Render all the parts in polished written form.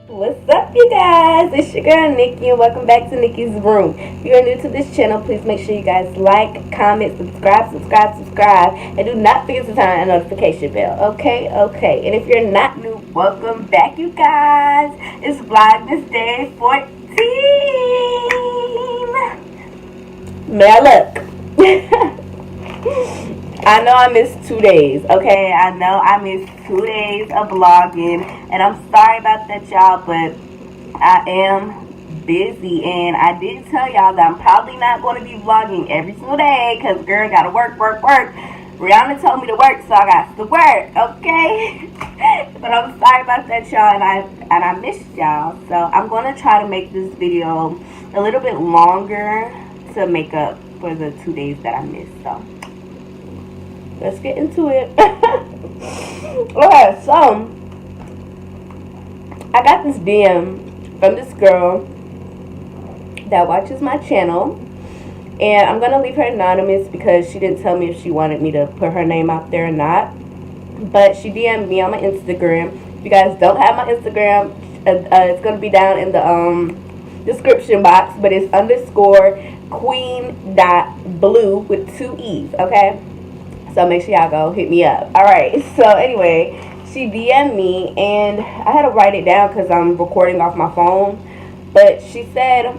What's up, you guys? It's your girl Nikki, and welcome back to Nikki's Room. If you are new to this channel, please make sure you guys like, comment, subscribe, and do not forget to turn on the notification bell. Okay. And if you're not new, welcome back, you guys. It's Vlogmas Day 14. May I look? I know I missed 2 days, okay? I know I missed 2 days of vlogging, and I'm sorry about that, y'all, but I am busy, and I did tell y'all that I'm probably not going to be vlogging every single day, because girl gotta work. Rihanna told me to work, so I got to work, okay? But I'm sorry about that, y'all, and I missed y'all, so I'm going to try to make this video a little bit longer to make up for the 2 days that I missed, so let's get into it. Okay, so I got this DM from this girl that watches my channel, and I'm gonna leave her anonymous because she didn't tell me if she wanted me to put her name out there or not. But she DM'd me on my Instagram. If you guys don't have my Instagram, it's gonna be down in the description box, but it's _queen.blue with 2 E's, okay? So make sure y'all go hit me up. Alright, so anyway, she DM'd me, and I had to write it down because I'm recording off my phone. But she said,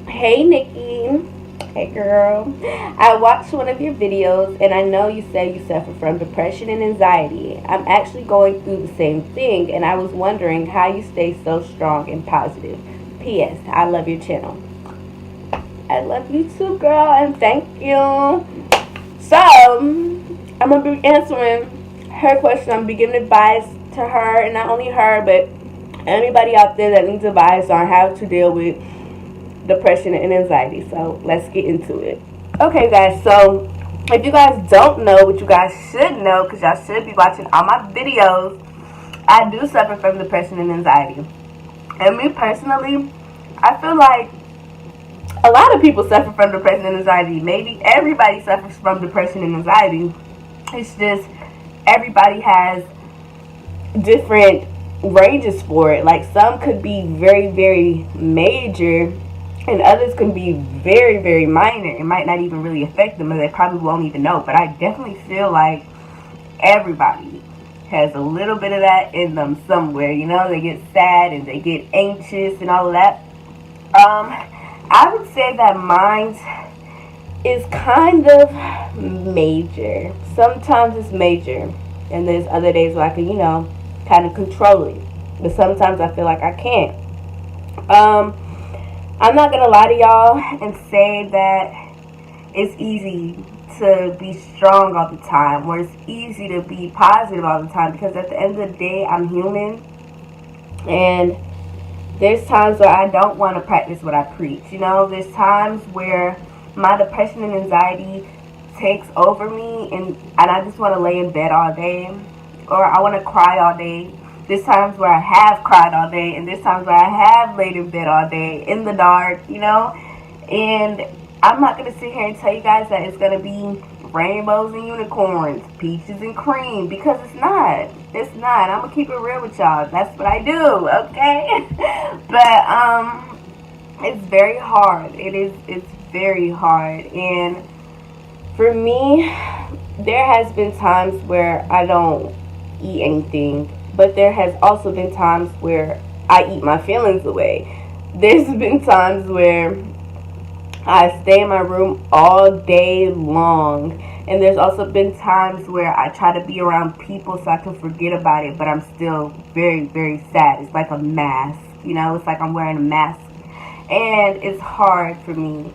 "Hey Nikki, hey girl, I watched one of your videos, and I know you said you suffer from depression and anxiety. I'm actually going through the same thing, and I was wondering how you stay so strong and positive. P.S. I love your channel." I love you too, girl, and thank you. So, I'm going to be answering her question. I'm going to be giving advice to her, and not only her, but anybody out there that needs advice on how to deal with depression and anxiety. So, let's get into it. Okay, guys, so if you guys don't know what you guys should know, because y'all should be watching all my videos, I do suffer from depression and anxiety. And me personally, I feel like a lot of people suffer from depression and anxiety. Maybe everybody suffers from depression and anxiety. It's just everybody has different ranges for it. Like some could be very, very major, and others can be very, very minor. It might not even really affect them, and they probably won't even know. But I definitely feel like everybody has a little bit of that in them somewhere. You know, they get sad and they get anxious and all of that. I would say that mine is kind of major. Sometimes it's major, and there's other days where I can, kind of control it. But sometimes I feel like I can't. I'm not gonna lie to y'all and say that it's easy to be strong all the time, or it's easy to be positive all the time, because at the end of the day, I'm human, and there's times where I don't want to practice what I preach. There's times where my depression and anxiety takes over me, and I just want to lay in bed all day, or I want to cry all day. There's times where I have cried all day, and there's times where I have laid in bed all day in the dark, and I'm not going to sit here and tell you guys that it's going to be rainbows and unicorns, peaches and cream, because it's not. It's not. I'm gonna keep it real with y'all. That's what I do, okay? But it's very hard. It's very hard. And for me, there has been times where I don't eat anything, but there has also been times where I eat my feelings away. There's been times where I stay in my room all day long. And there's also been times where I try to be around people so I can forget about it, but I'm still very, very sad. It's like a mask, it's like I'm wearing a mask. And it's hard for me.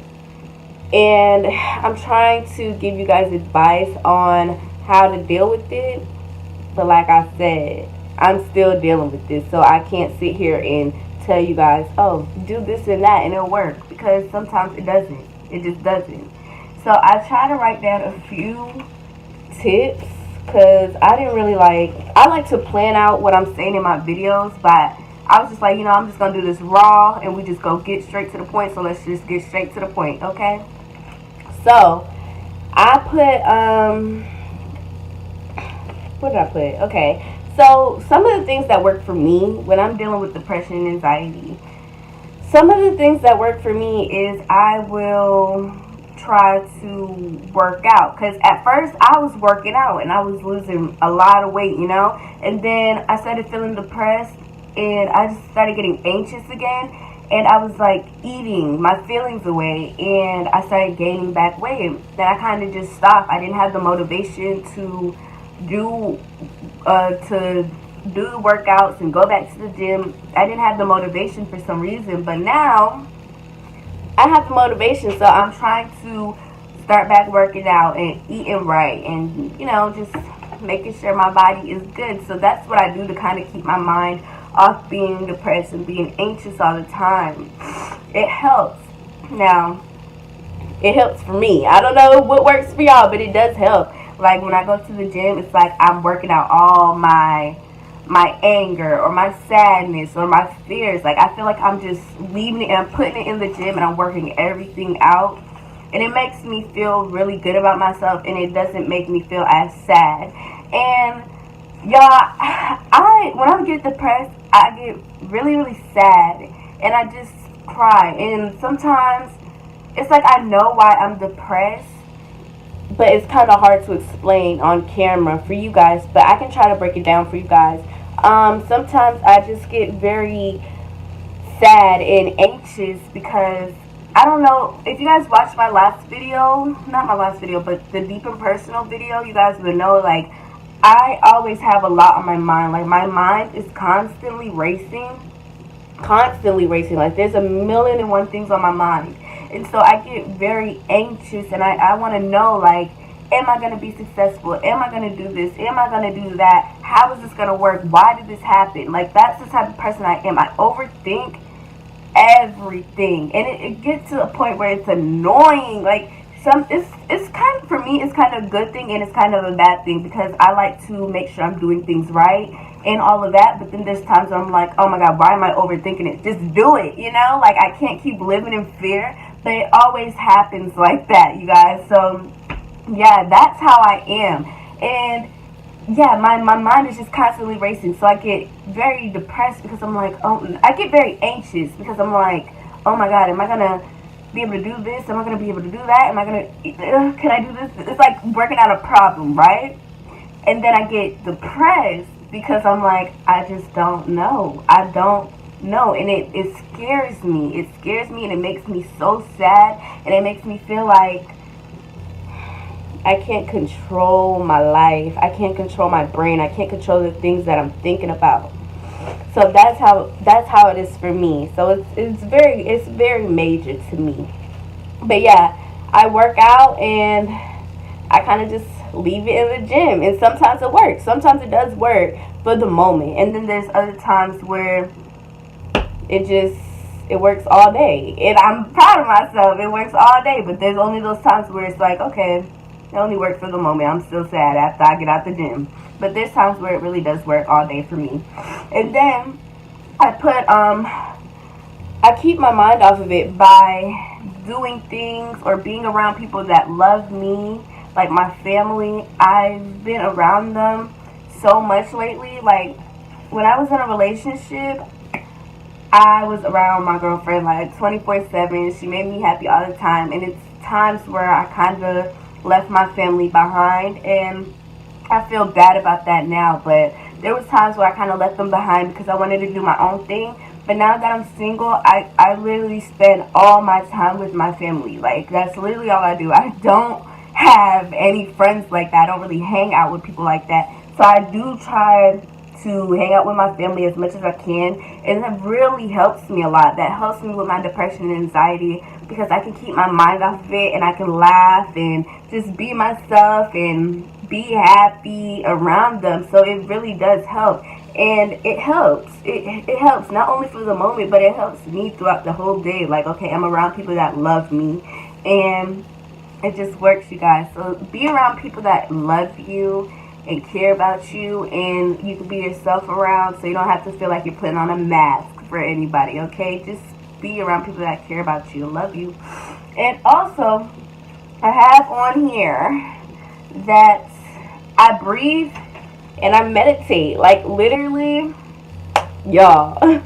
And I'm trying to give you guys advice on how to deal with it. But like I said, I'm still dealing with this. So I can't sit here and tell you guys, oh, do this and that and it'll work, because sometimes it doesn't. It just doesn't. So I try to write down a few tips, because I didn't really I like to plan out what I'm saying in my videos, but I was just like, I'm just going to do this raw, and we just go get straight to the point, so let's just get straight to the point, okay? So, I put, what did I put? Okay, So some of the things that work for me when I'm dealing with depression and anxiety, some of the things that work for me is I will try to work out, because at first I was working out and I was losing a lot of weight, and then I started feeling depressed and I just started getting anxious again, and I was like eating my feelings away and I started gaining back weight. Then I kind of just stopped. I didn't have the motivation to do the workouts and go back to the gym. I didn't have the motivation for some reason, but now I have the motivation, so I'm trying to start back working out and eating right and, just making sure my body is good. So that's what I do to kind of keep my mind off being depressed and being anxious all the time. It helps. Now, it helps for me. I don't know what works for y'all, but it does help. Like when I go to the gym, it's like I'm working out all my anger or my sadness or my fears. Like I feel like I'm just leaving it and putting it in the gym and I'm working everything out. And it makes me feel really good about myself, and it doesn't make me feel as sad. And y'all, when I get depressed, I get really, really sad and I just cry. And sometimes it's like I know why I'm depressed, but it's kind of hard to explain on camera for you guys, but I can try to break it down for you guys. Sometimes I just get very sad and anxious because I don't know if you guys watched my last video, not my last video, but the deep and personal video, you guys would know, like, I always have a lot on my mind. Like, my mind is constantly racing, like there's a million and one things on my mind. And so I get very anxious and I want to know, like, am I going to be successful? Am I going to do this? Am I going to do that? How is this going to work? Why did this happen? Like, that's the type of person I am. I overthink everything. And it gets to a point where it's annoying. Like, it's kind of, for me, it's kind of a good thing and it's kind of a bad thing, because I like to make sure I'm doing things right and all of that. But then there's times where I'm like, oh my God, why am I overthinking it? Just do it, Like, I can't keep living in fear. But it always happens like that, you guys. So yeah, that's how I am. And yeah, my mind is just constantly racing. So I get very depressed because I'm like, I get very anxious because I'm like, oh my God, am I going to be able to do this? Am I going to be able to do that? Am I going to, can I do this? It's like working out a problem, right? And then I get depressed because I'm like, I just don't know. I don't know. And it scares me. It scares me and it makes me so sad. And it makes me feel like I can't control my life. I can't control my brain. I can't control the things that I'm thinking about. So that's how it is for me. So it's very major to me. But yeah, I work out and I kind of just leave it in the gym, and sometimes it works. Sometimes it does work for the moment, and then there's other times where it works all day, and I'm proud of myself. It works all day, but there's only those times where it's like, okay, it only works for the moment. I'm still sad after I get out the gym. But there's times where it really does work all day for me. And then I keep my mind off of it by doing things or being around people that love me, like my family. I've been around them so much lately. Like, when I was in a relationship, I was around my girlfriend like 24/7. She made me happy all the time. And it's times where I kind of left my family behind, and I feel bad about that now. But there was times where I kind of left them behind because I wanted to do my own thing. But now that I'm single, I literally spend all my time with my family. Like, that's literally all I do. I don't have any friends like that. I don't really hang out with people like that. So I do try to hang out with my family as much as I can, and that really helps me a lot. That helps me with my depression and anxiety, because I can keep my mind off of it and I can laugh and just be myself and be happy around them. So it really does help, and it helps. It helps not only for the moment, but it helps me throughout the whole day. Like, okay, I'm around people that love me, and it just works, you guys. So be around people that love you and care about you, and you can be yourself around, so you don't have to feel like you're putting on a mask for anybody, okay? Just be around people that care about you, love you. And also, I have on here that I breathe and I meditate. Like, literally, y'all.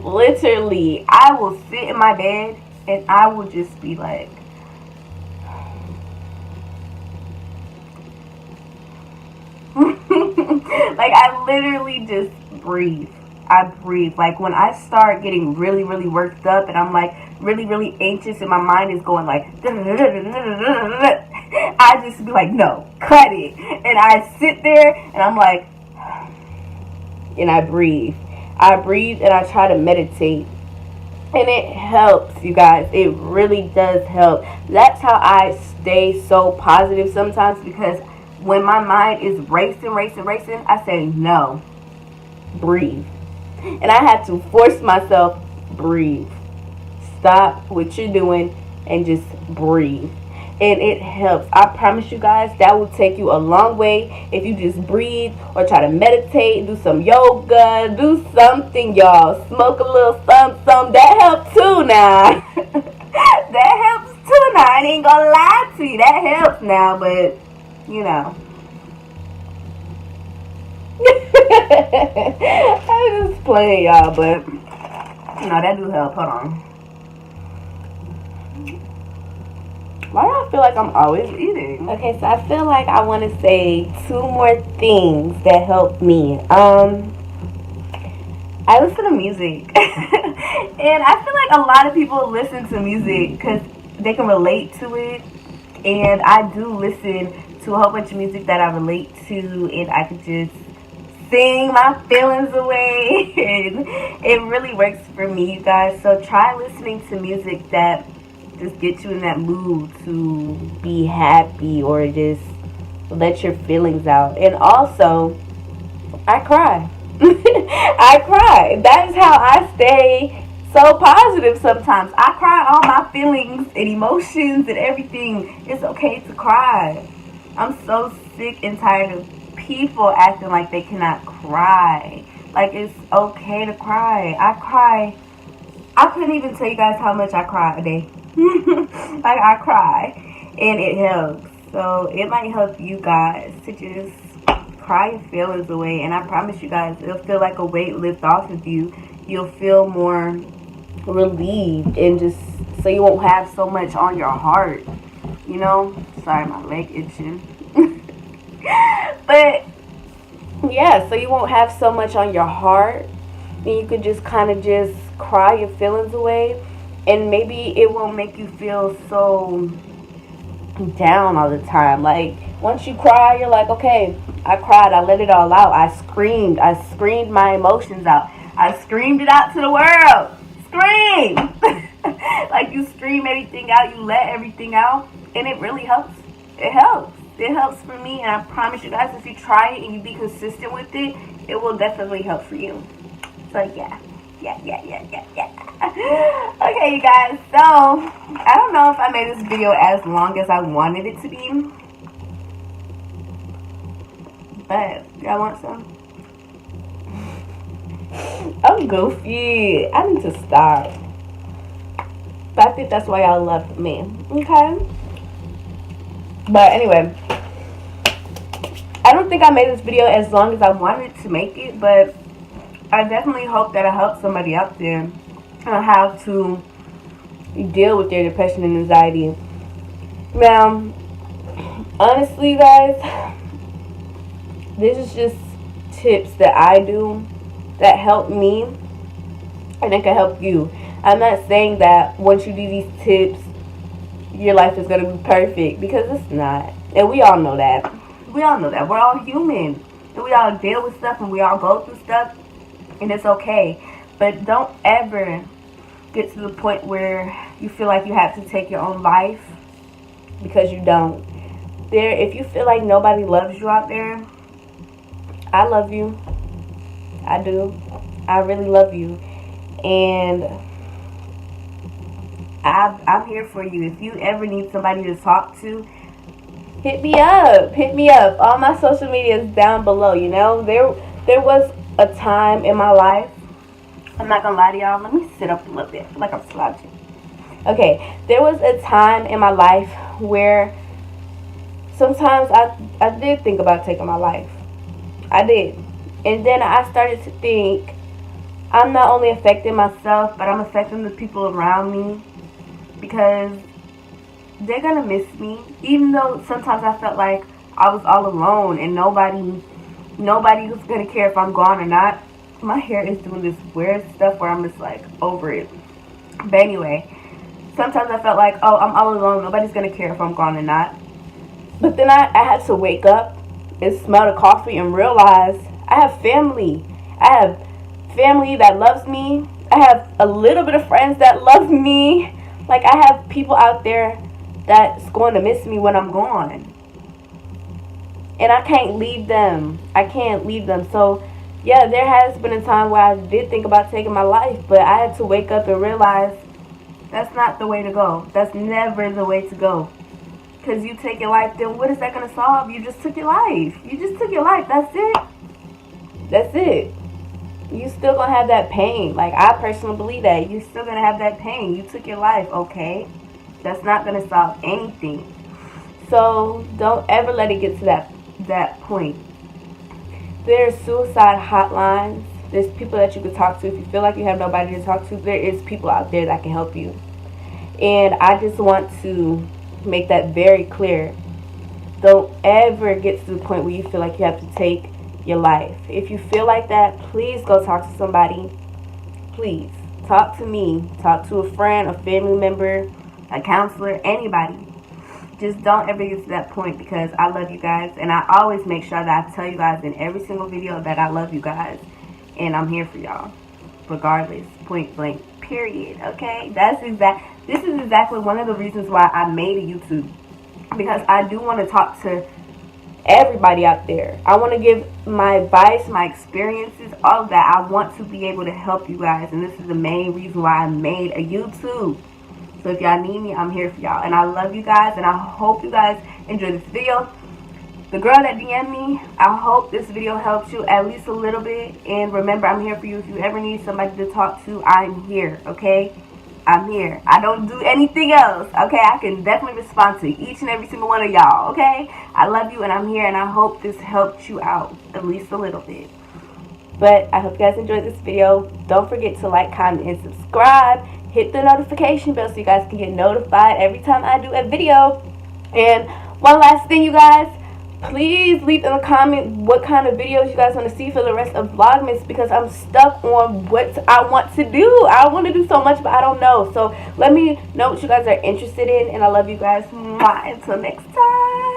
Literally, I will sit in my bed and I will just be like, like, I literally just breathe. I breathe. Like, when I start getting really, really worked up and I'm like really, really anxious and my mind is going like, I just be like, no, cut it. And I sit there and I'm like, and I breathe. I breathe and I try to meditate. And it helps, you guys. It really does help. That's how I stay so positive sometimes, because when my mind is racing, I say, no, breathe. And I had to force myself, breathe. Stop what you're doing and just breathe. And it helps. I promise you guys, that will take you a long way if you just breathe or try to meditate, do some yoga, do something, y'all. Smoke a little something. That helps too now. That helps too now. I ain't gonna lie to you. That helps now, but, you know. I'm just playing, y'all, but, you know, that do help. Hold on. Why do I feel like I'm always eating? Okay, so I feel like I want to say 2 more things that help me. I listen to music. And I feel like a lot of people listen to music because they can relate to it. And I do listen to a whole bunch of music that I relate to, and I could just sing my feelings away. And it really works for me, you guys. So try listening to music that just get you in that mood to be happy or just let your feelings out. And also, I cry. I cry. That is how I stay so positive sometimes. I cry all my feelings and emotions and everything. It's okay to cry. I'm so sick and tired of people acting like they cannot cry. Like, it's okay to cry. I cry. I couldn't even tell you guys how much I cry a day. Like, I cry, and it helps. So it might help you guys to just cry your feelings away, and I promise you guys, it'll feel like a weight lift off of you. You'll feel more relieved, and just so you won't have so much on your heart, you know. Sorry, my leg itching. But yeah, so you won't have so much on your heart, and you could just kind of just cry your feelings away. And maybe it won't make you feel so down all the time. Like, once you cry, you're like, okay, I cried, I let it all out. I screamed my emotions out. I screamed it out to the world. Scream! Like, you scream everything out, you let everything out, and it really helps. It helps. It helps for me, and I promise you guys, if you try it and you be consistent with it, it will definitely help for you. So, yeah. Okay, you guys, so I don't know if I made this video as long as I wanted it to be, but y'all want some? I'm goofy. I need to stop, but I think that's why y'all love me. Okay, but anyway, I don't think I made this video as long as I wanted to make it, but I definitely hope that I help somebody out there on how to deal with their depression and anxiety. Now, honestly, guys, this is just tips that I do that help me, and it can help you. I'm not saying that once you do these tips, your life is going to be perfect, because it's not. And we all know that. We all know that. We're all human. And we all deal with stuff, and we all go through stuff. And it's okay. But don't ever get to the point where you feel like you have to take your own life, because you don't. If you feel like nobody loves you out there, I love you. I do. I really love you. And I'm here for you. If you ever need somebody to talk to, hit me up. Hit me up. All my social media is down below, you know. There was a time in my life, I'm not gonna lie to y'all, let me sit up a little bit, I feel like I'm slouching. Okay, there was a time in my life where sometimes I did think about taking my life. I did. And then I started to think, I'm not only affecting myself, but I'm affecting the people around me, because they're gonna miss me. Even though sometimes I felt like I was all alone and nobody was gonna care if I'm gone or not. My hair is doing this weird stuff where I'm just like over it. But anyway, sometimes I felt like, oh, I'm all alone. Nobody's gonna care if I'm gone or not. But then I had to wake up and smell the coffee and realize I have family. I have family that loves me. I have a little bit of friends that love me. Like, I have people out there that's going to miss me when I'm gone. And I can't leave them. I can't leave them. So, yeah, there has been a time where I did think about taking my life, but I had to wake up and realize that's not the way to go. That's never the way to go. Because you take your life, then what is that going to solve? You just took your life. You just took your life. That's it. That's it. You still going to have that pain. Like, I personally believe that. You're still going to have that pain. You took your life, okay? That's not going to solve anything. So, don't ever let it get to that point. There's suicide hotlines. There's people that you can talk to. If you feel like you have nobody to talk to, there is people out there that can help you. And I just want to make that very clear. Don't ever get to the point where you feel like you have to take your life. If you feel like that, please go talk to somebody. Please talk to me. Talk to a friend, a family member, a counselor, anybody. Just don't ever get to that point, because I love you guys, and I always make sure that I tell you guys in every single video that I love you guys and I'm here for y'all regardless, point blank, period. Okay, this is exactly one of the reasons why I made a YouTube, because I do want to talk to everybody out there. I want to give my advice, my experiences, all of that. I want to be able to help you guys, and this is the main reason why I made a YouTube. So if y'all need me, I'm here for y'all. And I love you guys, and I hope you guys enjoy this video. The girl that DM'd me, I hope this video helps you at least a little bit. And remember, I'm here for you. If you ever need somebody to talk to, I'm here, okay? I'm here. I don't do anything else, okay? I can definitely respond to each and every single one of y'all, okay? I love you, and I'm here, and I hope this helped you out at least a little bit. But I hope you guys enjoyed this video. Don't forget to like, comment, and subscribe. Hit the notification bell so you guys can get notified every time I do a video. And one last thing, you guys, please leave in the comment what kind of videos you guys want to see for the rest of Vlogmas, because I'm stuck on what I want to do. I want to do so much, but I don't know. So let me know what you guys are interested in, and I love you guys. Mwah. Until next time.